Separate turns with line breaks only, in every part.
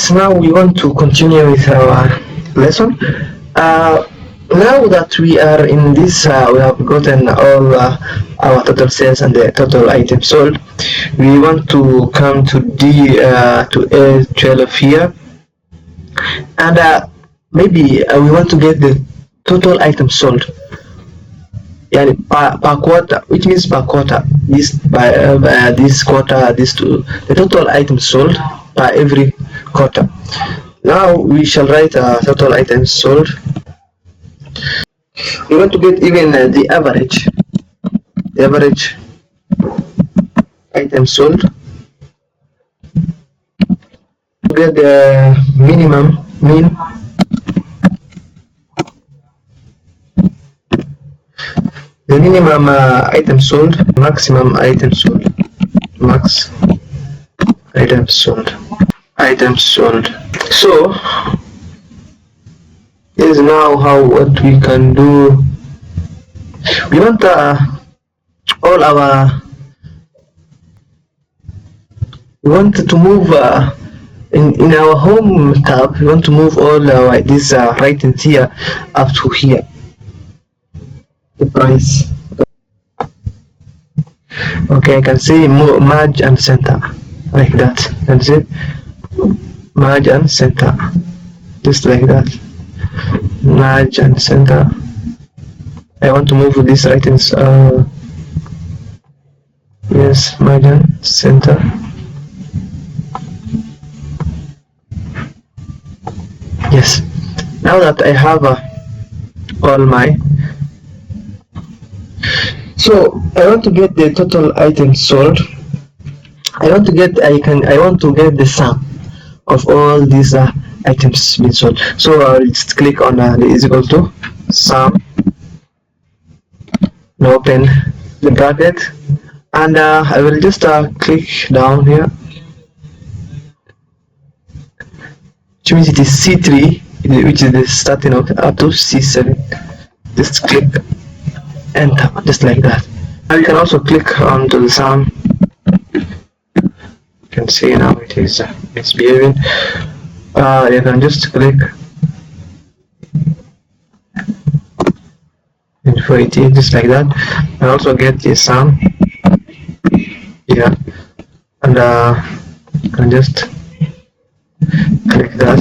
Yes, now we want to continue with our lesson. Now that we are in this, we have gotten all our total sales and the total items sold. We want to come to A12 here, and maybe we want to get the total items sold. Yeah, per quarter, which means per quarter. This by this quarter, this two, the total items sold per every quarter. Now we shall write total items sold. We want to get even the average items sold. To get the mean, the minimum items sold, maximum items sold, max items sold. So this is now what we can do. We want all our, we want to move in our home tab. We want to move all our these writings here up to here. The price. Okay, I can say merge and center like that. You can see merge and center, just like that. Merge and center. I want to move these items. Yes, merge and center. Yes. Now that I have all my, so I want to get the total items sold. I want to get the sum of all these items being sold. So I'll just click on the is equal to sum, and open the bracket, and I will just click down here, which means it is C3, which is the starting of up to C7. Just click enter, just like that. Now you can also click onto the sum. You can see now it's behaving. You can just click for it, just like that, and also get the sum here, and you can just click that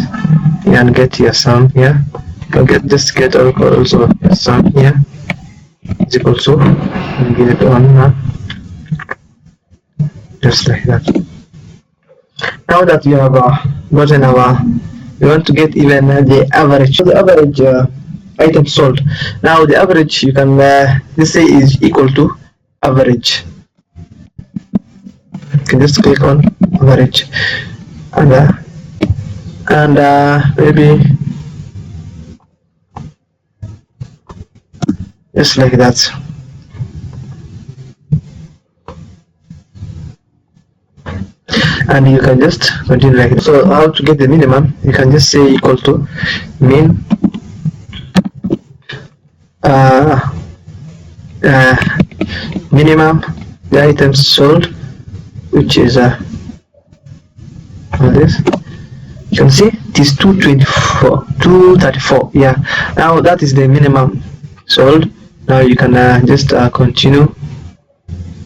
and get your sum here. You can just get also a sum here is equal to, and get it on just like that. Now that you have gotten our, we want to get even the average. So the average item sold. Now the average, you can just say is equal to average. You can just click on average, and maybe just like that. And you can just continue like that. So how to get the minimum? You can just say equal to min minimum the items sold, which is this. You can see it is 234. Yeah, now that is the minimum sold. Now you can just continue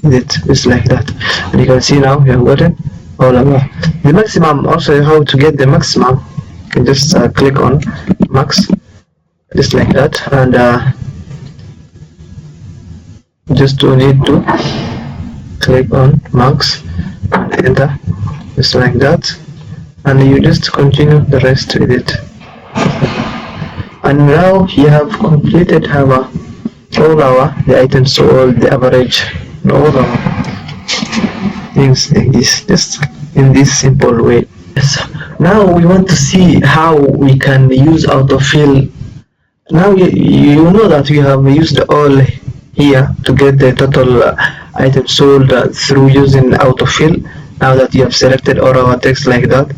with it just like that, and you can see now we have gotten all of the maximum. Also, how to get the maximum? You can just click on max, just like that, and just don't need to click on max and enter, just like that, and you just continue the rest with it. And now you have completed our the items sold, the average, and all our things like this, just in this simple way. Yes. Now we want to see how we can use AutoFill. Now you know that we have used all here to get the total items sold through using AutoFill. Now that you have selected all our text like that,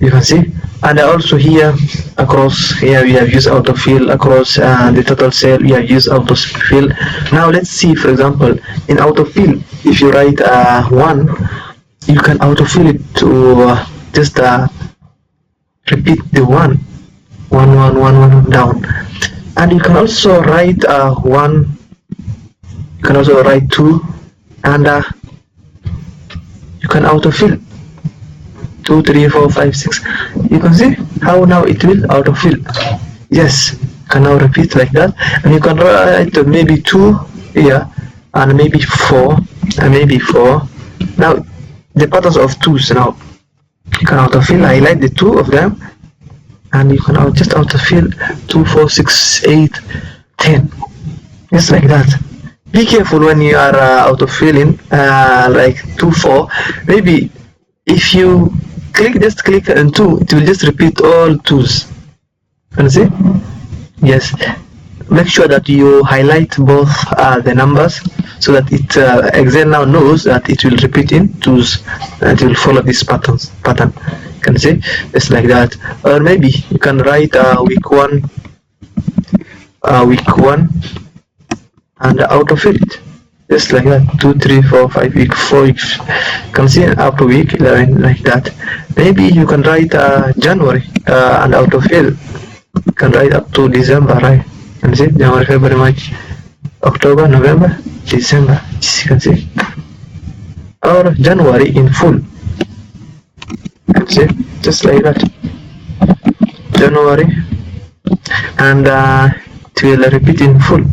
you can see. And also here across here we have used AutoFill. Across the total sale we have used AutoFill. Now let's see, for example, in AutoFill, if you write 1, you can AutoFill it to just repeat the 1 1 1 1 1 down. And you can also write 1, you can also write 2, and you can autofill 2 3 4 5 6. You can see how now it will autofill. Yes, you can now repeat like that, and you can write maybe 2 here, and maybe 4, and maybe 4. Now the patterns of 2s, now you can autofill, highlight the 2 of them, and you can just autofill 2 4 6 8 10, just like that. Be careful when you are autofilling like 2 4. Maybe if you just click on 2, it will just repeat all 2s. Can you see? Yes, make sure that you highlight both the numbers, so that it Excel now knows that it will repeat in 2s, and it will follow this pattern. Can you see? Just like that. Or maybe you can write week 1 and autofill it, just like that. 2 3 4 5 week 4 weeks. You can see up to week 11, like that. Maybe you can write January and autofill. You can write up to December, right? You can see January, February, March, October, November, December. You can see. Or January in full. You can see, just like that. January, and it will repeat in full.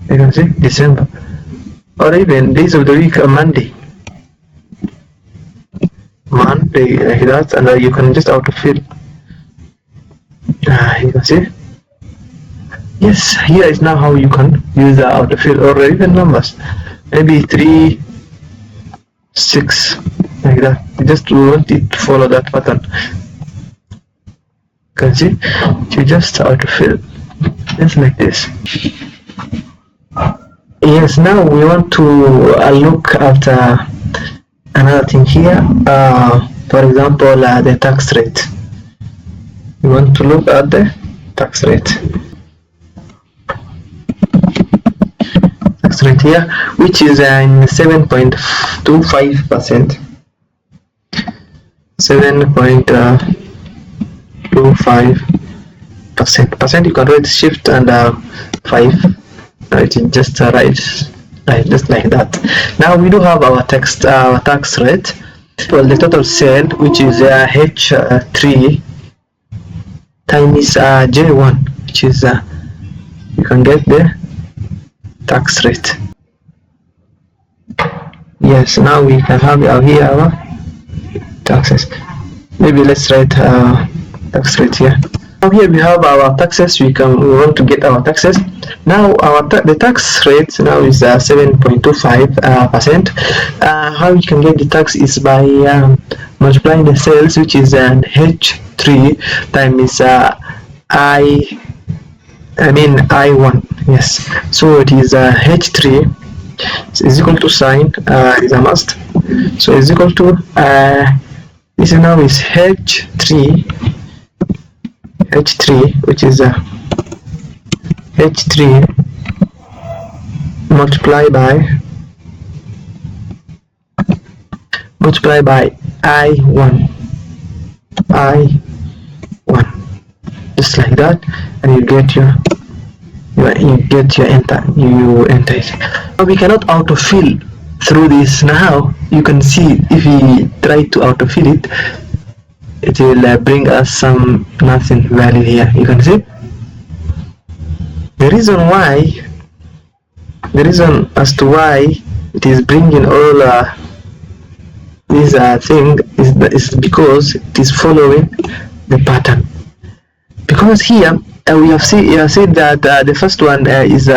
You can see December, or even days of the week, Monday, like that, and you can just autofill. You can see. Yes, here is now how you can use the autofill, or even numbers, maybe 3 6, like that. You just want it to follow that pattern. You can see, you just autofill, just like this. Yes, now we want to look at another thing here. For example, the tax rate. We want to look at the tax rate. Tax rate here, which is in 7.25%. 7.25%. You can write shift and 5. It is just right, just like that. Now we do have our tax rate. Well, the total sale, which is H3 times J1, which is you can get the tax rate. Yes, now we can have here our taxes. Maybe let's write tax rate here. Now here we have our taxes. We want to get our taxes. Now the tax rate now is 7.25%. How you can get the tax is by multiplying the sales, which is an H3 times I1. Yes, so it is H3 is equal to sign is a must. So is equal to this now is H3, which is H3 multiply by I1, just like that, and you get your enter. You enter it. Now we cannot autofill through this. Now you can see if we try to autofill it, it will bring us some nothing value here. You can see the reason as to why it is bringing all this thing is because it is following the pattern. Because here we have said that the first one is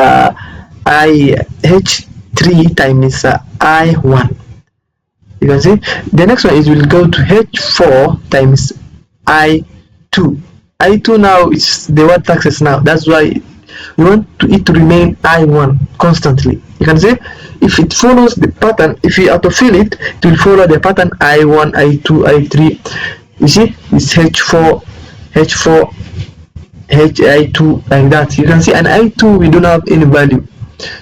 H3 times I1. You can see the next one is will go to H4 times I2. I2 now is the word taxes now. That's why we want it to remain I1 constantly. You can see if it follows the pattern, if you autofill it, it will follow the pattern I1, I2, I3. You see it's H4, I2, like that. You can see an I2 we don't have any value.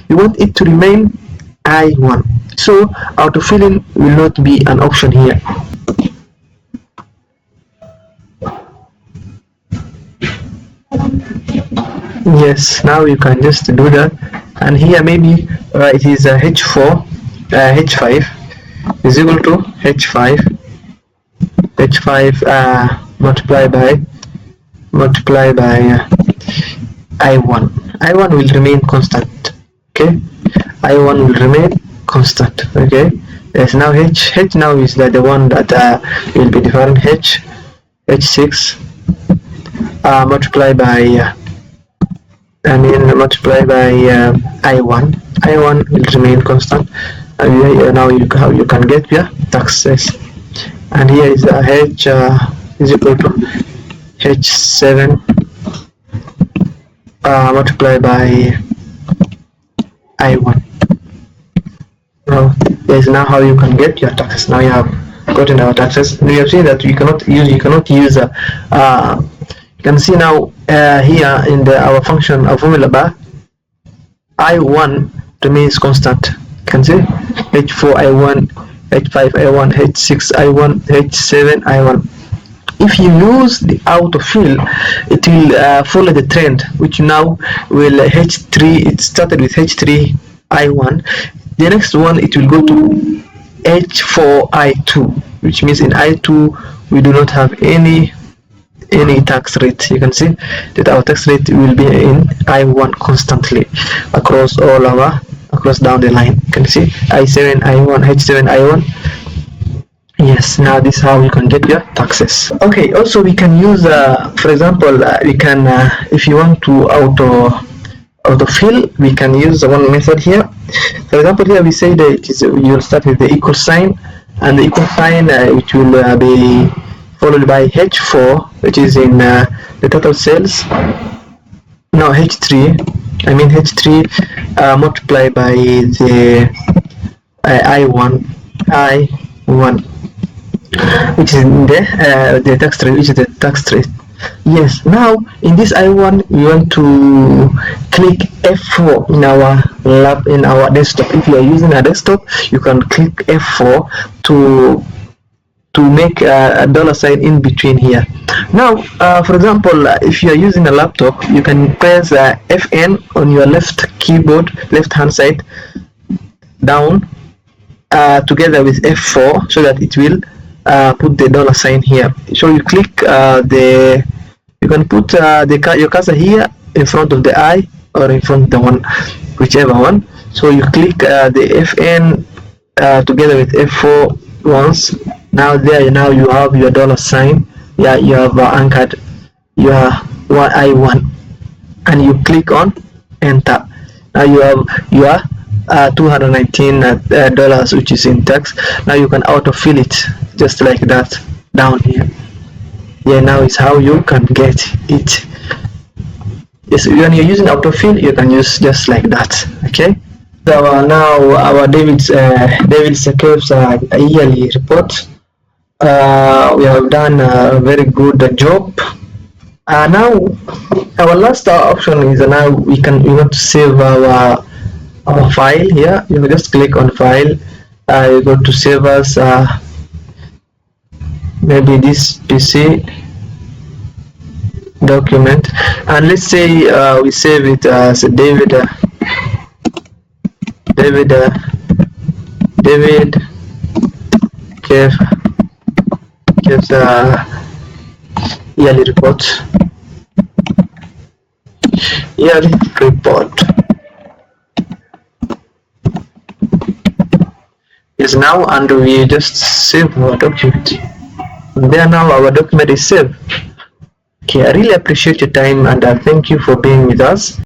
We want it to remain I1. So autofilling will not be an option here. Yes, now you can just do that. And here maybe it is h4 h5 is equal to h5 multiply by I1. I1 will remain constant. Okay, I1 will remain constant. Okay, yes. Now h now is the one that will be different. h6 multiply by multiply by I1. I1 will remain constant. Now how you can get your taxes. And here is h is equal to h7 multiply by I1. Now there is now how you can get your taxes. Now you have gotten our taxes. We have seen that you cannot use you can see now here in our function, our formula bar, I1 remains constant. You can see h4 I1, h5 I1, h6 I1, h7 I1. If you use the AutoFill, it will follow the trend, which now will h3. It started with h3 I1. The next one it will go to h4 I2, which means in I2 we do not have any tax rate. You can see that our tax rate will be in I1 constantly across down the line. You can see I7 I1, h7 I1. Yes, now this is how you can get your taxes. Okay, also we can use for example we can if you want to autofill, we can use one method here. For example, here we say that you'll start with the equal sign, and the equal sign it will be followed by h4, which is in the total sales. Now h3 multiply by the I1, which is in the tax rate, which is the tax rate. Yes, now in this I1 we want to click F4 in our desktop. If you are using a desktop, you can click F4 to make a dollar sign in between here. Now for example, if you are using a laptop, you can press Fn on your left keyboard, left hand side down together with F4, so that it will put the dollar sign here. So you click you can put your cursor here in front of the I or in front of the one, whichever one. So you click the Fn together with F4 once. Now you have your dollar sign. Yeah, you have anchored your I1, and you click on enter. Now you have your $219 which is in tax. Now you can autofill it just like that down here. Yeah, now is how you can get it. Yes, when you're using autofill, you can use just like that. Okay. So now our David's Caves yearly report. We have done a very good job. Now our last option is now we want to save our file here. You just click on file. You go to save as maybe this PC document, and let's say we save it as David Caves yearly report. Is now, and we just save our document. There, now our document is saved. Okay, I really appreciate your time, and thank you for being with us.